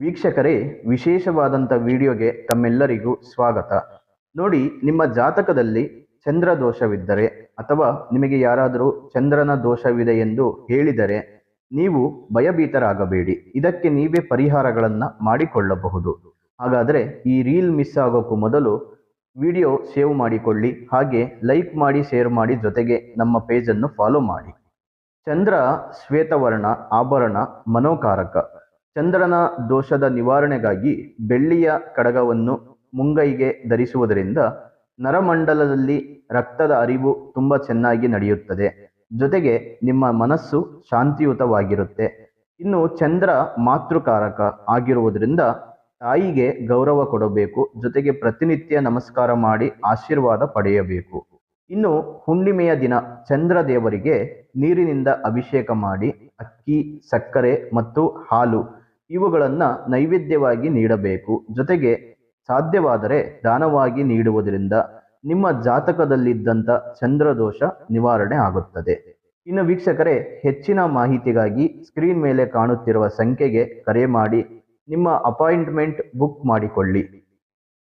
ವೀಕ್ಷಕರೇ, ವಿಶೇಷವಾದಂಥ ವಿಡಿಯೋಗೆ ತಮ್ಮೆಲ್ಲರಿಗೂ ಸ್ವಾಗತ. ನೋಡಿ, ನಿಮ್ಮ ಜಾತಕದಲ್ಲಿ ಚಂದ್ರ ದೋಷವಿದ್ದರೆ ಅಥವಾ ನಿಮಗೆ ಯಾರಾದರೂ ಚಂದ್ರನ ದೋಷವಿದೆ ಎಂದು ಹೇಳಿದರೆ ನೀವು ಭಯಭೀತರಾಗಬೇಡಿ. ಇದಕ್ಕೆ ನೀವೇ ಪರಿಹಾರಗಳನ್ನು ಮಾಡಿಕೊಳ್ಳಬಹುದು. ಹಾಗಾದರೆ ಈ ರೀಲ್ ಮಿಸ್ ಆಗೋಕ್ಕೂ ಮೊದಲು ವಿಡಿಯೋ ಸೇವ್ ಮಾಡಿಕೊಳ್ಳಿ, ಹಾಗೆ ಲೈಕ್ ಮಾಡಿ, ಶೇರ್ ಮಾಡಿ, ಜೊತೆಗೆ ನಮ್ಮ ಪೇಜನ್ನು ಫಾಲೋ ಮಾಡಿ. ಚಂದ್ರ ಶ್ವೇತವರ್ಣ, ಆಭರಣ, ಮನೋಕಾರಕ. ಚಂದ್ರನ ದೋಷದ ನಿವಾರಣೆಗಾಗಿ ಬೆಳ್ಳಿಯ ಕಡಗವನ್ನು ಮುಂಗೈಗೆ ಧರಿಸುವುದರಿಂದ ನರಮಂಡಲದಲ್ಲಿ ರಕ್ತದ ಹರಿವು ತುಂಬ ಚೆನ್ನಾಗಿ ನಡೆಯುತ್ತದೆ. ಜೊತೆಗೆ ನಿಮ್ಮ ಮನಸ್ಸು ಶಾಂತಿಯುತವಾಗಿರುತ್ತೆ. ಇನ್ನು ಚಂದ್ರ ಮಾತೃಕಾರಕ ಆಗಿರುವುದರಿಂದ ತಾಯಿಗೆ ಗೌರವ ಕೊಡಬೇಕು. ಜೊತೆಗೆ ಪ್ರತಿನಿತ್ಯ ನಮಸ್ಕಾರ ಮಾಡಿ ಆಶೀರ್ವಾದ ಪಡೆಯಬೇಕು. ಇನ್ನು ಹುಣ್ಣಿಮೆಯ ದಿನ ಚಂದ್ರ ದೇವರಿಗೆ ನೀರಿನಿಂದ ಅಭಿಷೇಕ ಮಾಡಿ ಅಕ್ಕಿ, ಸಕ್ಕರೆ ಮತ್ತು ಹಾಲು ಇವುಗಳನ್ನು ನೈವೇದ್ಯವಾಗಿ ನೀಡಬೇಕು. ಜೊತೆಗೆ ಸಾಧ್ಯವಾದರೆ ದಾನವಾಗಿ ನೀಡುವುದರಿಂದ ನಿಮ್ಮ ಜಾತಕದಲ್ಲಿದ್ದಂಥ ಚಂದ್ರದೋಷ ನಿವಾರಣೆ ಆಗುತ್ತದೆ. ಇನ್ನು ವೀಕ್ಷಕರೇ, ಹೆಚ್ಚಿನ ಮಾಹಿತಿಗಾಗಿ ಸ್ಕ್ರೀನ್ ಮೇಲೆ ಕಾಣುತ್ತಿರುವ ಸಂಖ್ಯೆಗೆ ಕರೆ ಮಾಡಿ ನಿಮ್ಮ ಅಪಾಯಿಂಟ್ಮೆಂಟ್ ಬುಕ್ ಮಾಡಿಕೊಳ್ಳಿ.